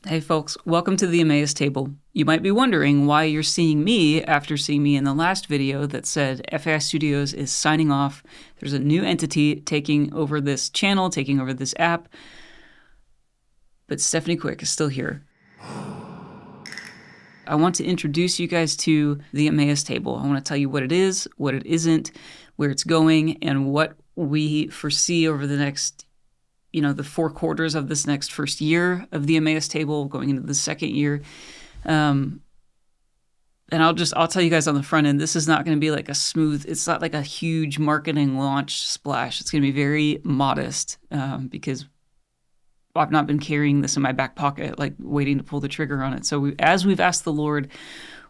Hey folks, welcome to the EMMAUS Table. You might be wondering why you're seeing me after seeing me in the last video that said FAI Studios is signing off. There's a new entity taking over this channel, taking over this app. But Stephanie Quick is still here. I want to introduce you guys to the EMMAUS Table. I want to tell you what it is, what it isn't, where it's going, and what we foresee over the next the 4 quarters of this next first year of the EMMAUS Table, going into the second year. And I'll tell you guys on the front end, this is not going to be like it's not like a huge marketing launch splash. It's going to be very modest because I've not been carrying this in my back pocket, like waiting to pull the trigger on it. So as we've asked the Lord,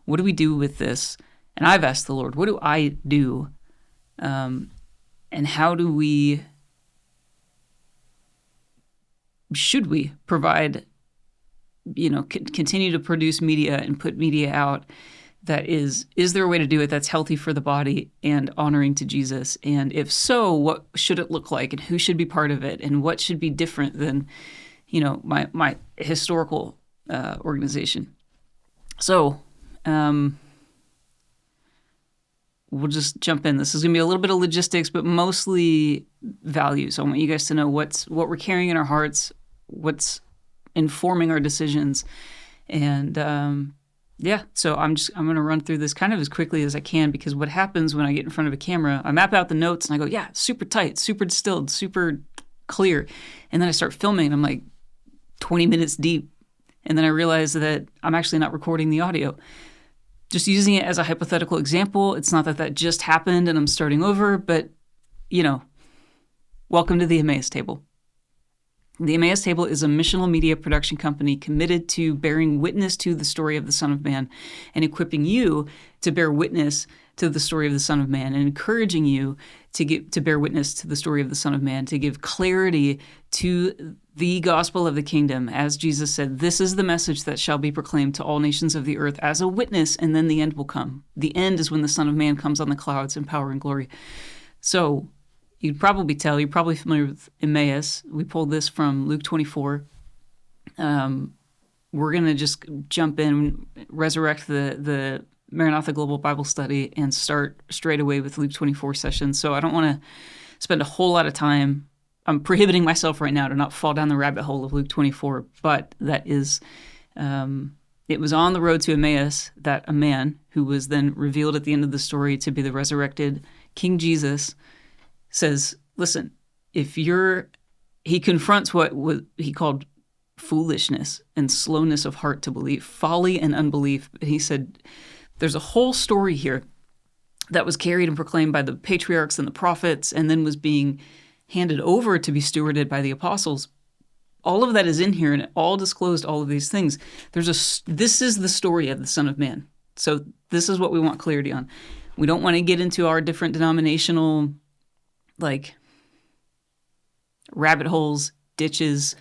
what do we do with this? And I've asked the Lord, what do I do? And how do we... should we provide, continue to produce media and put media out that is there a way to do it that's healthy for the body and honoring to Jesus? And if so, what should it look like and who should be part of it and what should be different than, my historical organization? So we'll just jump in. This is going to be a little bit of logistics, but mostly values. I want you guys to know what we're carrying in our hearts, what's informing our decisions. And so I'm going to run through this kind of as quickly as I can, because what happens when I get in front of a camera, I map out the notes and I go, yeah, super tight, super distilled, super clear. And then I start filming and I'm like 20 minutes deep. And then I realize that I'm actually not recording the audio. Just using it as a hypothetical example, it's not that just happened and I'm starting over, but, welcome to the EMMAUS Table. The EMMAUS Table is a missional media production company committed to bearing witness to the story of the Son of Man and equipping you to bear witness to the story of the Son of Man and encouraging you to bear witness to the story of the Son of Man, to give clarity to the gospel of the kingdom. As Jesus said, this is the message that shall be proclaimed to all nations of the earth as a witness, and then the end will come. The end is when the Son of Man comes on the clouds in power and glory. So you'd probably tell, you're probably familiar with Emmaus. We pulled this from Luke 24. We're going to just jump in, resurrect the Maranatha Global Bible Study, and start straight away with Luke 24 sessions. So I don't want to spend a whole lot of time. I'm prohibiting myself right now to not fall down the rabbit hole of Luke 24, but that is, it was on the road to Emmaus that a man who was then revealed at the end of the story to be the resurrected King Jesus says, listen, he confronts what he called foolishness and slowness of heart to believe, folly and unbelief. And he said, there's a whole story here that was carried and proclaimed by the patriarchs and the prophets and then was being handed over to be stewarded by the apostles. All of that is in here, and it all disclosed all of these things. This is the story of the Son of Man. So this is what we want clarity on. We don't want to get into our different denominational rabbit holes, ditches,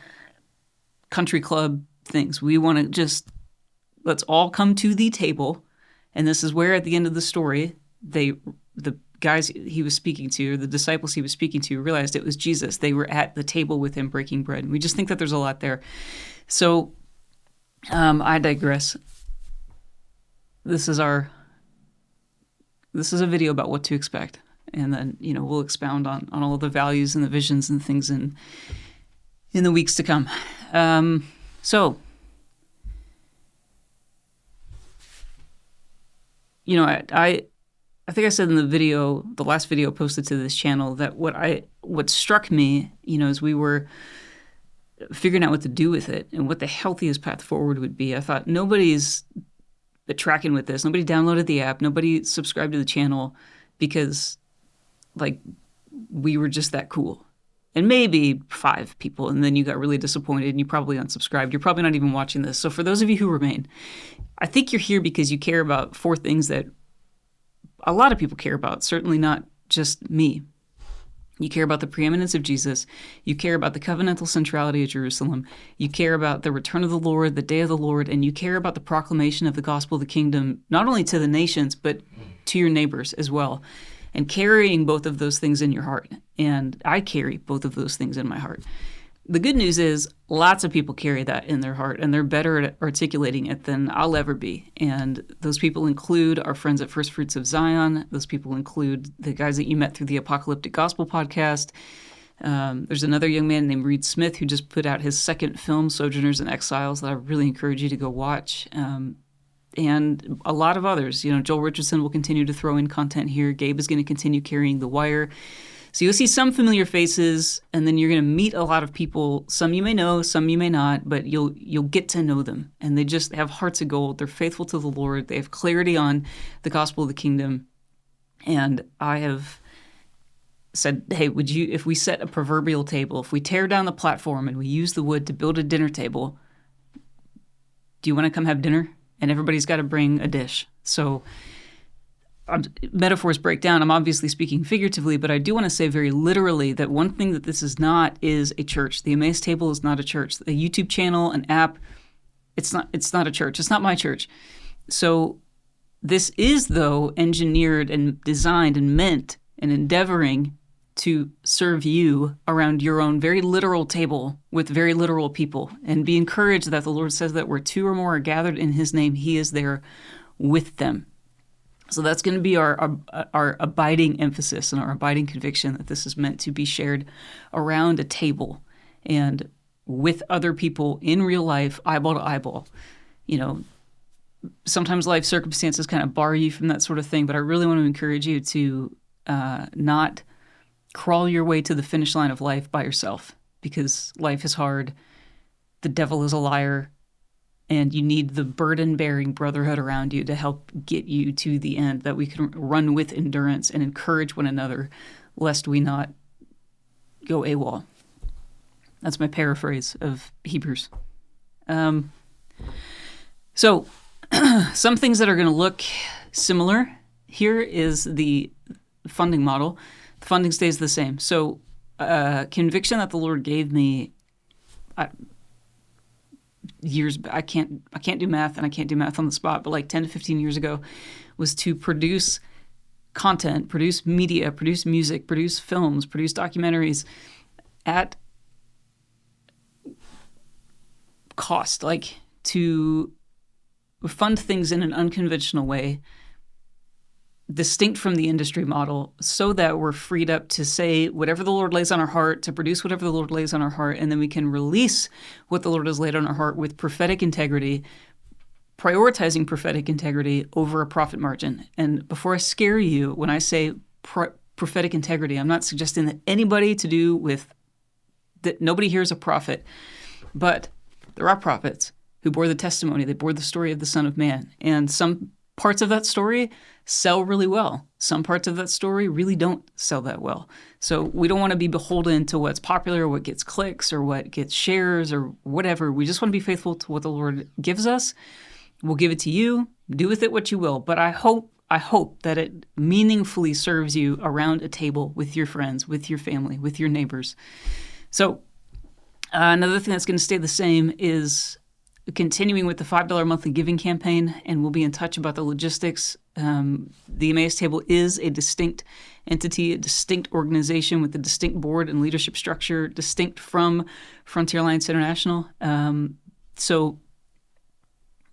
country club things. We want to let's all come to the table. And this is where at the end of the story, the guys he was speaking to, or the disciples he was speaking to, realized it was Jesus. They were at the table with him breaking bread. And we just think that there's a lot there. So I digress. This is a video about what to expect. And then, we'll expound on all of the values and the visions and things in the weeks to come. I think I said in the last video posted to this channel, that what struck me, as we were figuring out what to do with it and what the healthiest path forward would be, I thought nobody's tracking with this. Nobody downloaded the app. Nobody subscribed to the channel because we were just that cool. And maybe 5 people, and then you got really disappointed and you probably unsubscribed. You're probably not even watching this. So for those of you who remain, I think you're here because you care about 4 things that a lot of people care about, certainly not just me. You care about the preeminence of Jesus. You care about the covenantal centrality of Jerusalem. You care about the return of the Lord, the day of the Lord, and you care about the proclamation of the gospel of the kingdom, not only to the nations, but to your neighbors as well. And carrying both of those things in your heart. And I carry both of those things in my heart. The good news is lots of people carry that in their heart, and they're better at articulating it than I'll ever be. And those people include our friends at First Fruits of Zion. Those people include the guys that you met through the Apocalyptic Gospel podcast. There's another young man named Reed Smith who just put out his second film, Sojourners and Exiles, that I really encourage you to go watch. And a lot of others. Joel Richardson will continue to throw in content here. Gabe is going to continue carrying The Wire. So you'll see some familiar faces, and then you're going to meet a lot of people. Some you may know, some you may not, but you'll get to know them. And they just have hearts of gold. They're faithful to the Lord. They have clarity on the gospel of the kingdom. And I have said, hey, if we set a proverbial table, if we tear down the platform and we use the wood to build a dinner table, do you want to come have dinner? And everybody's got to bring a dish. So metaphors break down. I'm obviously speaking figuratively, but I do want to say very literally that one thing that this is not is a church. The EMMAUS Table is not a church. A YouTube channel, an app, it's not a church. It's not my church. So this is, though, engineered and designed and meant and endeavoring to serve you around your own very literal table with very literal people. And be encouraged that the Lord says that where two or more are gathered in his name, he is there with them. So that's going to be our abiding emphasis and our abiding conviction that this is meant to be shared around a table and with other people in real life, eyeball to eyeball. Sometimes life circumstances kind of bar you from that sort of thing, but I really want to encourage you to not crawl your way to the finish line of life by yourself, because life is hard. The devil is a liar. And you need the burden-bearing brotherhood around you to help get you to the end, that we can run with endurance and encourage one another, lest we not go AWOL. That's my paraphrase of Hebrews. So some things that are going to look similar here is the funding model. The funding stays the same. So conviction that the Lord gave me years, I can't do math, and I can't do math on the spot, but like 10 to 15 years ago, was to produce content, produce media, produce music, produce films, produce documentaries at cost, like to fund things in an unconventional way, distinct from the industry model, so that we're freed up to say whatever the Lord lays on our heart, to produce whatever the Lord lays on our heart, and then we can release what the Lord has laid on our heart with prophetic integrity, prioritizing prophetic integrity over a profit margin. And before I scare you, when I say prophetic integrity, I'm not suggesting that anybody to do with that. Nobody here is a prophet, but there are prophets who bore the testimony. They bore the story of the Son of Man, and some parts of that story sell really well. Some parts of that story really don't sell that well. So we don't want to be beholden to what's popular, or what gets clicks, or what gets shares, or whatever. We just want to be faithful to what the Lord gives us. We'll give it to you. Do with it what you will. But I hope that it meaningfully serves you around a table with your friends, with your family, with your neighbors. So another thing that's going to stay the same is continuing with the $5 monthly giving campaign, and we'll be in touch about the logistics. The EMMAUS Table is a distinct entity, a distinct organization with a distinct board and leadership structure, distinct from Frontier Alliance International. So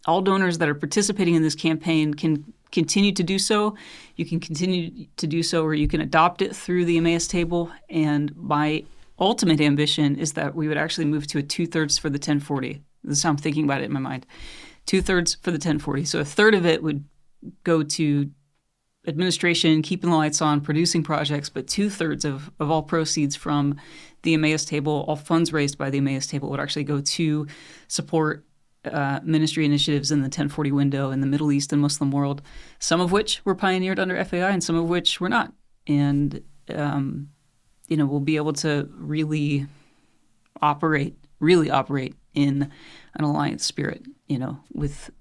all donors that are participating in this campaign can continue to do so. You can continue to do so, or you can adopt it through the EMMAUS Table. And my ultimate ambition is that we would actually move to a 2/3 for the 1040. This is how I'm thinking about it in my mind. 2/3 for the 1040. So a third of it would go to administration, keeping the lights on, producing projects, but 2/3 of all proceeds from the EMMAUS Table, all funds raised by the EMMAUS Table, would actually go to support ministry initiatives in the 1040 window in the Middle East and Muslim world, some of which were pioneered under FAI and some of which were not. And, we'll be able to really operate in an alliance spirit, with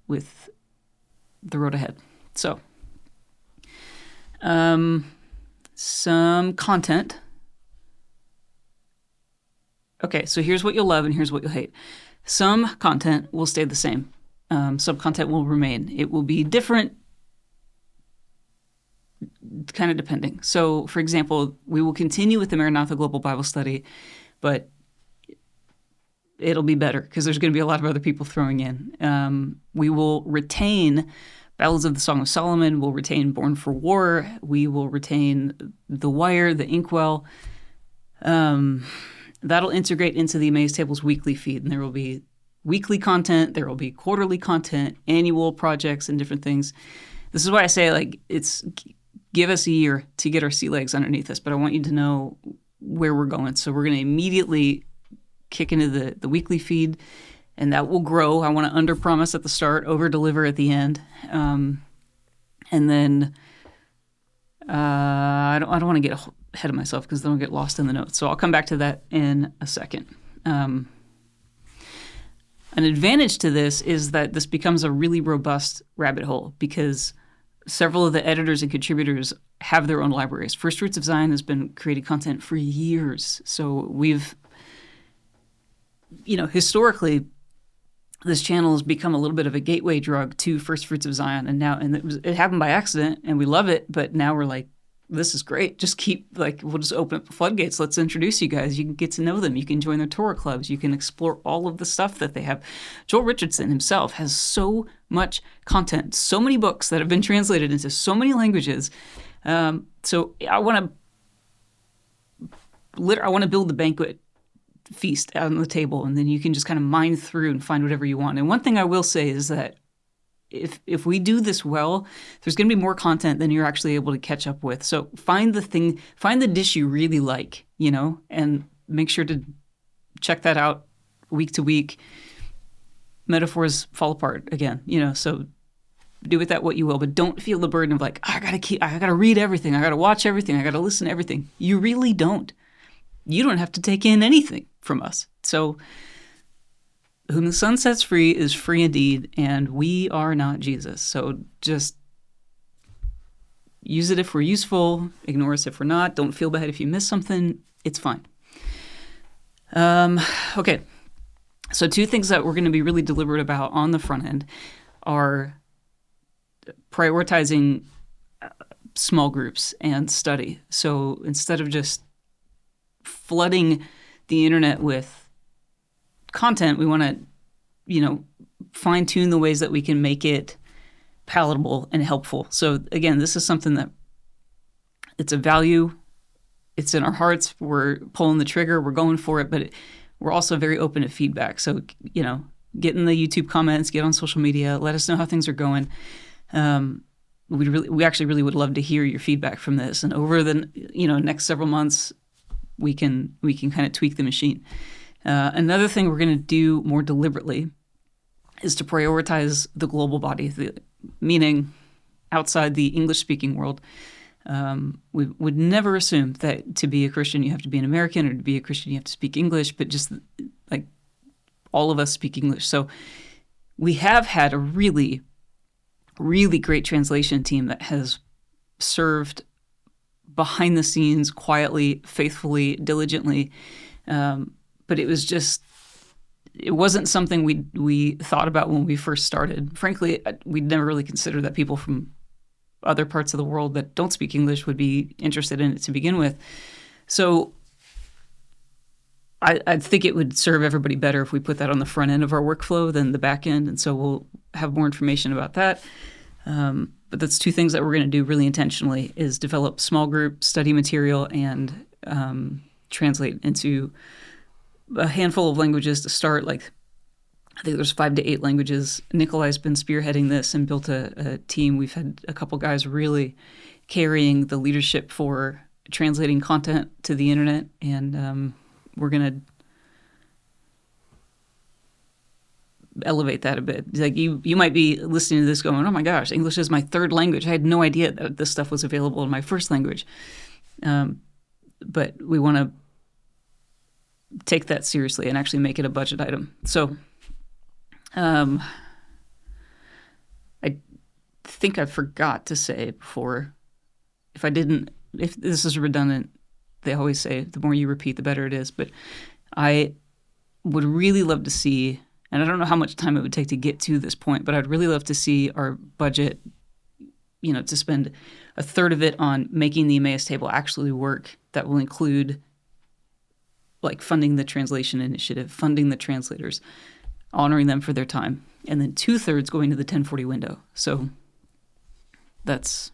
the road ahead. So, some content. Okay, so here's what you'll love and here's what you'll hate. Some content will stay the same. Some content will remain. It will be different, kind of depending. So, for example, we will continue with the Maranatha Global Bible Study, but it'll be better because there's going to be a lot of other people throwing in. We will retain Ballads of the Song of Solomon. We'll retain Born for War. We will retain The Wire, the Inkwell. That'll integrate into the EMMAUS Table's weekly feed, and there will be weekly content, there will be quarterly content, annual projects, and different things. This is why I say, like, it's give us a year to get our sea legs underneath us, but I want you to know where we're going. So we're going to immediately kick into the weekly feed, and that will grow. I want to under-promise at the start, over-deliver at the end. And then I don't want to get ahead of myself because then I'll get lost in the notes. So I'll come back to that in a second. An advantage to this is that this becomes a really robust rabbit hole because several of the editors and contributors have their own libraries. First Fruits of Zion has been creating content for years. So we've, historically, this channel has become a little bit of a gateway drug to First Fruits of Zion. And it happened by accident and we love it. But now we're like, this is great. Just we'll just open up the floodgates. Let's introduce you guys. You can get to know them. You can join their Torah clubs. You can explore all of the stuff that they have. Joel Richardson himself has so much content, so many books that have been translated into so many languages. So I want to build the banquet feast out on the table, and then you can just kind of mine through and find whatever you want. And one thing I will say is that if we do this well, there's going to be more content than you're actually able to catch up with. So find the dish you really like, and make sure to check that out week to week. Metaphors fall apart again, so do with that what you will, but don't feel the burden of like, I gotta read everything. I gotta watch everything. I gotta listen to everything. You really don't. You don't have to take in anything from us. So whom the Son sets free is free indeed, and we are not Jesus. So just use it if we're useful, ignore us if we're not. Don't feel bad if you miss something. It's fine. Okay. So two things that we're going to be really deliberate about on the front end are prioritizing small groups and study. So instead of just flooding the internet with content, we want to, fine-tune the ways that we can make it palatable and helpful. So again, this is something that it's a value. It's in our hearts. We're pulling the trigger. We're going for it, but we're also very open to feedback. So, get in the YouTube comments, get on social media, let us know how things are going. We actually really would love to hear your feedback from this. And over the, next several months, we can kind of tweak the machine. Another thing we're going to do more deliberately is to prioritize the global body, meaning outside the English-speaking world. We would never assume that to be a Christian you have to be an American, or to be a Christian you have to speak English, but just like all of us speak English. So we have had a really, really great translation team that has served behind the scenes quietly, faithfully, diligently. But it wasn't something we thought about when we first started. Frankly, we'd never really considered that people from other parts of the world that don't speak English would be interested in it to begin with. So I think it would serve everybody better if we put that on the front end of our workflow than the back end. And so we'll have more information about that. But that's two things that we're going to do really intentionally is develop small group study material and translate into a handful of languages to start. Like, I think there's 5 to 8 languages. Nikolai's been spearheading this and built a team. We've had a couple guys really carrying the leadership for translating content to the internet, and we're going to elevate that a bit. Like you might be listening to this going, oh my gosh, English is my third language. I had no idea that this stuff was available in my first language. But we want to take that seriously and actually make it a budget item. So I think I forgot to say before, if this is redundant, they always say the more you repeat, the better it is. But I would really love to see, and I don't know how much time it would take to get to this point, but I'd really love to see our budget, to spend a third of it on making the EMMAUS table actually work. That will include like funding the translation initiative, funding the translators, honoring them for their time, and then 2/3 going to the 1040 window. So that's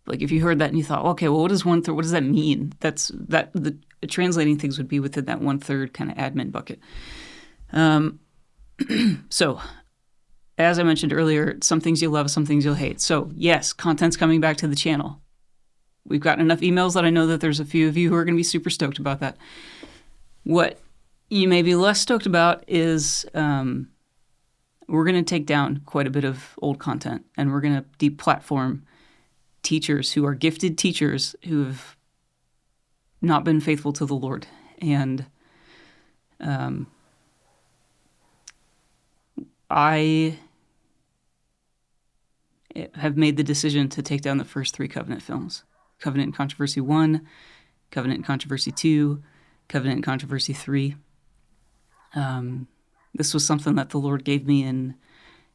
like, if you heard that and you thought, okay, well, what is 1/3? What does that mean? The translating things would be within that 1/3 kind of admin bucket. So, as I mentioned earlier, some things you'll love, some things you'll hate. So, yes, content's coming back to the channel. We've gotten enough emails that I know that there's a few of you who are going to be super stoked about that. What you may be less stoked about is we're going to take down quite a bit of old content, and we're going to deplatform teachers who are gifted teachers who have not been faithful to the Lord. And I have made the decision to take down the first 3 Covenant films. Covenant and Controversy 1, Covenant and Controversy 2, Covenant and Controversy 3. This was something that the Lord gave me in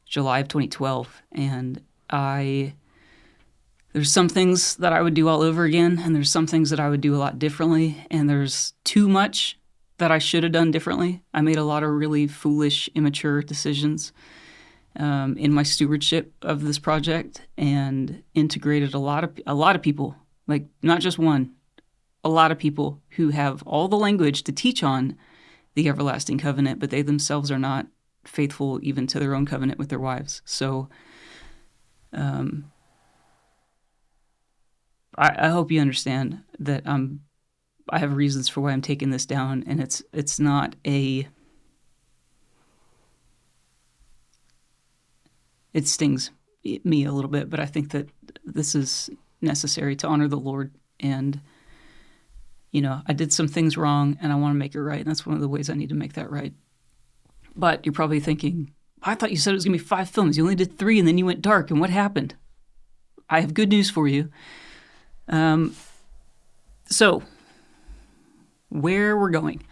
July of 2012, and there's some things that I would do all over again, and there's some things that I would do a lot differently, and there's too much that I should have done differently. I made a lot of really foolish, immature decisions in my stewardship of this project, and integrated a lot of people, like not just one, a lot of people who have all the language to teach on the everlasting covenant, but they themselves are not faithful even to their own covenant with their wives. So I hope you understand that I have reasons for why I'm taking this down, and it's not a... It stings me a little bit, but I think that this is necessary to honor the Lord. And, I did some things wrong, and I want to make it right, and that's one of the ways I need to make that right. But you're probably thinking, I thought you said it was going to be 5 films. You only did 3, and then you went dark, and what happened? I have good news for you. So, where we're going.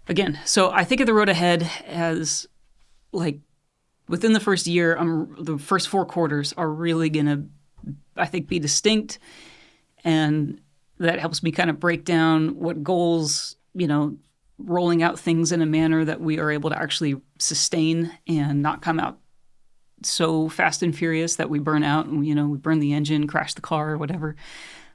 Again, so I think of the road ahead as, like, within the first year, the first 4 quarters are really going to, I think, be distinct. And that helps me kind of break down what goals, rolling out things in a manner that we are able to actually sustain and not come out so fast and furious that we burn out and, we burn the engine, crash the car or whatever.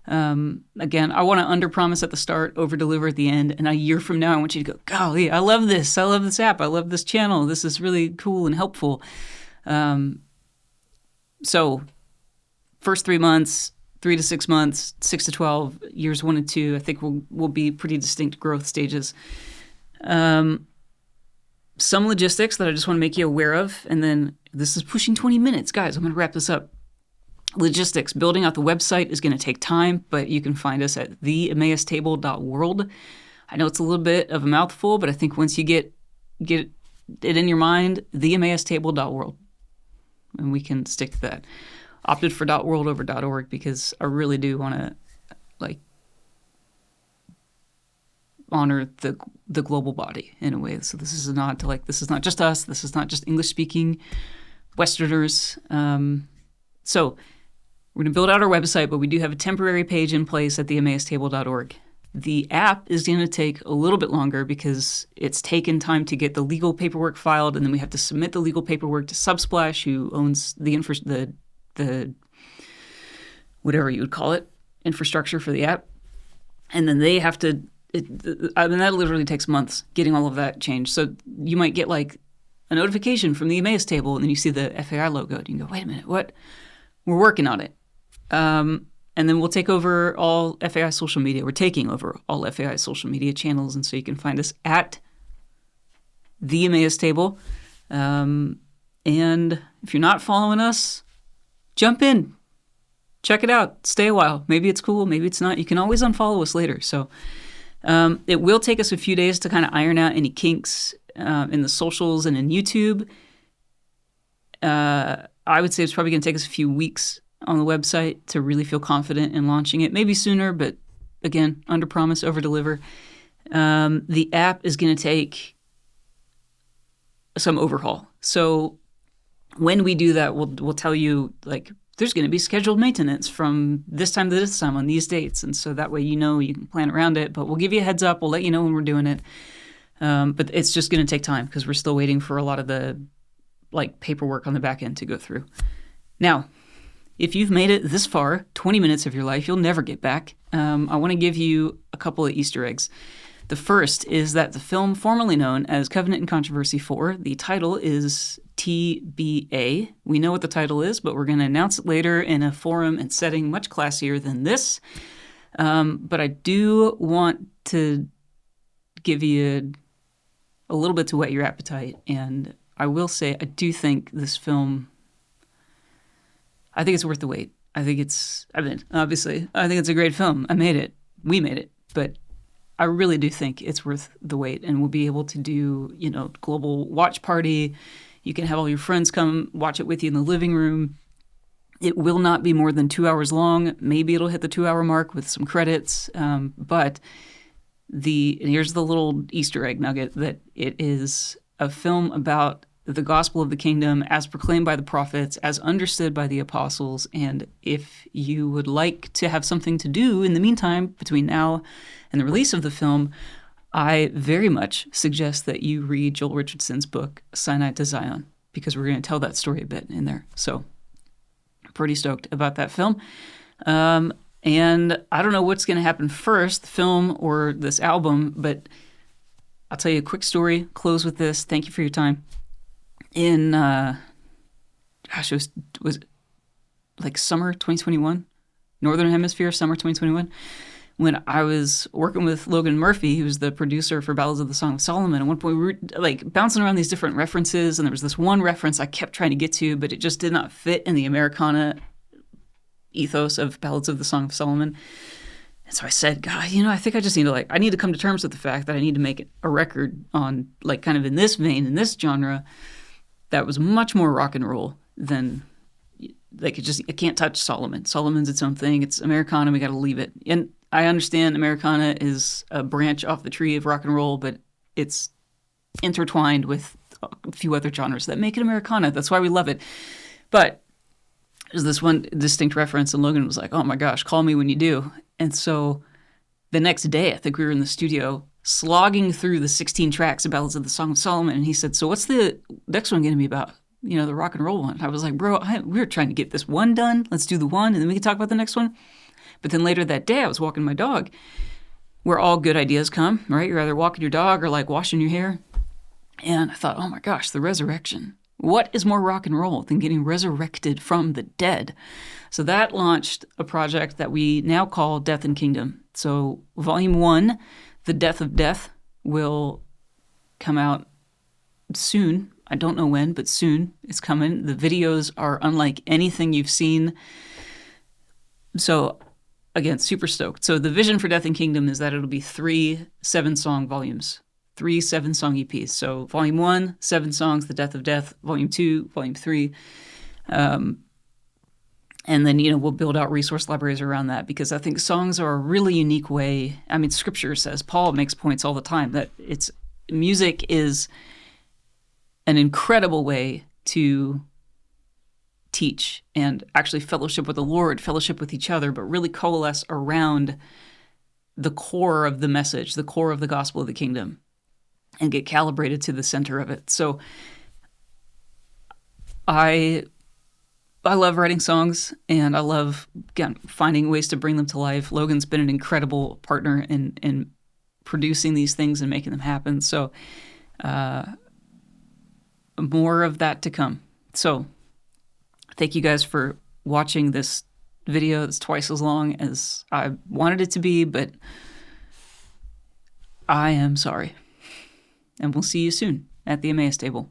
Again, I want to under-promise at the start, over-deliver at the end. And a year from now, I want you to go, golly, I love this. I love this app. I love this channel. This is really cool and helpful. So first 3 months, 3 to 6 months, 6 to 12, years 1 and 2, I think will be pretty distinct growth stages. Some logistics that I just want to make you aware of. And then this is pushing 20 minutes. Guys, I'm going to wrap this up. Logistics. Building out the website is going to take time, but you can find us at theemmaustable.world. I know it's a little bit of a mouthful, but I think once you get it in your mind, theemmaustable.world, and we can stick to that. Opted for .world over .org because I really do want to honor the global body in a way. So this is a nod to this is not just us. This is not just English speaking Westerners. So we're going to build out our website, but we do have a temporary page in place at theemmaustable.org. The app is going to take a little bit longer because it's taken time to get the legal paperwork filed, and then we have to submit the legal paperwork to Subsplash, who owns the whatever you would call it, infrastructure for the app. And then they have to, that literally takes months, getting all of that changed. So you might get a notification from the Emmaus table, and then you see the FAI logo, and you can go, wait a minute, what? We're working on it. And then we'll take over all FAI social media. We're taking over all FAI social media channels, and so you can find us at the Emmaus table. And if you're not following us, jump in. Check it out. Stay a while. Maybe it's cool. Maybe it's not. You can always unfollow us later. So it will take us a few days to kind of iron out any kinks in the socials and in YouTube. I would say it's probably going to take us a few weeks on the website to really feel confident in launching it. Maybe sooner, but again, under promise, over deliver. The app is going to take some overhaul. So when we do that, we'll tell you there's going to be scheduled maintenance from this time to this time on these dates. And so that way, you can plan around it, but we'll give you a heads up. We'll let you know when we're doing it. But it's just going to take time because we're still waiting for a lot of the paperwork on the back end to go through. Now, if you've made it this far, 20 minutes of your life, you'll never get back. I want to give you a couple of Easter eggs. The first is that the film formerly known as Covenant and Controversy 4, the title is TBA. We know what the title is, but we're going to announce it later in a forum and setting much classier than this. But I do want to give you a little bit to whet your appetite. And I will say, I do think this film, I think it's worth the wait. Obviously, I think it's a great film. I made it. We made it. But I really do think it's worth the wait. And we'll be able to do, global watch party. You can have all your friends come watch it with you in the living room. It will not be more than 2 hours long. Maybe it'll hit the 2-hour mark with some credits. But here's the little Easter egg nugget that it is a film about the gospel of the kingdom as proclaimed by the prophets, as understood by the apostles. And if you would like to have something to do in the meantime between now and the release of the film, I very much suggest that you read Joel Richardson's book, Sinai to Zion, because we're going to tell that story a bit in there. So pretty stoked about that film. And I don't know what's going to happen first, the film or this album, but I'll tell you a quick story, close with this. Thank you for your time. In, it was like summer 2021, Northern Hemisphere, summer 2021, when I was working with Logan Murphy, who was the producer for Ballads of the Song of Solomon. At one point, we were bouncing around these different references, and there was this one reference I kept trying to get to, but it just did not fit in the Americana ethos of Ballads of the Song of Solomon. And so I said, God, I think I just need to I need to come to terms with the fact that I need to make a record on kind of in this vein, in this genre, that was much more rock and roll than it can't touch Solomon. Solomon's its own thing. It's Americana. We got to leave it. And I understand Americana is a branch off the tree of rock and roll, but it's intertwined with a few other genres that make it Americana. That's why we love it. But there's this one distinct reference, and Logan was like, oh my gosh, call me when you do. And so the next day, I think we were in the studio slogging through the 16 tracks of Ballads of the Song of Solomon, and he said, so what's the next one going to be about? The rock and roll one. I was like, bro, we were trying to get this one done. Let's do the one, and then we can talk about the next one. But then later that day, I was walking my dog, where all good ideas come, right? You're either walking your dog or washing your hair. And I thought, oh my gosh, the resurrection. What is more rock and roll than getting resurrected from the dead? So that launched a project that we now call Death and Kingdom. So Volume 1, The Death of Death, will come out soon. I don't know when, but soon. It's coming. The videos are unlike anything you've seen. So again, super stoked. So the vision for Death and Kingdom is that it'll be 3 7-song volumes. 3 7-song EPs. So Volume 1, 7 songs, The Death of Death. Volume 2, Volume 3. And then, we'll build out resource libraries around that, because I think songs are a really unique way. I mean, Scripture says, Paul makes points all the time, that music is an incredible way to teach and actually fellowship with the Lord, fellowship with each other, but really coalesce around the core of the message, the core of the gospel of the kingdom, and get calibrated to the center of it. So I love writing songs, and I love, again, finding ways to bring them to life. Logan's been an incredible partner in producing these things and making them happen. So more of that to come. So thank you guys for watching this video. It's twice as long as I wanted it to be, but I am sorry. And we'll see you soon at the EMMAUS table.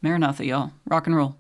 Maranatha, y'all. Rock and roll.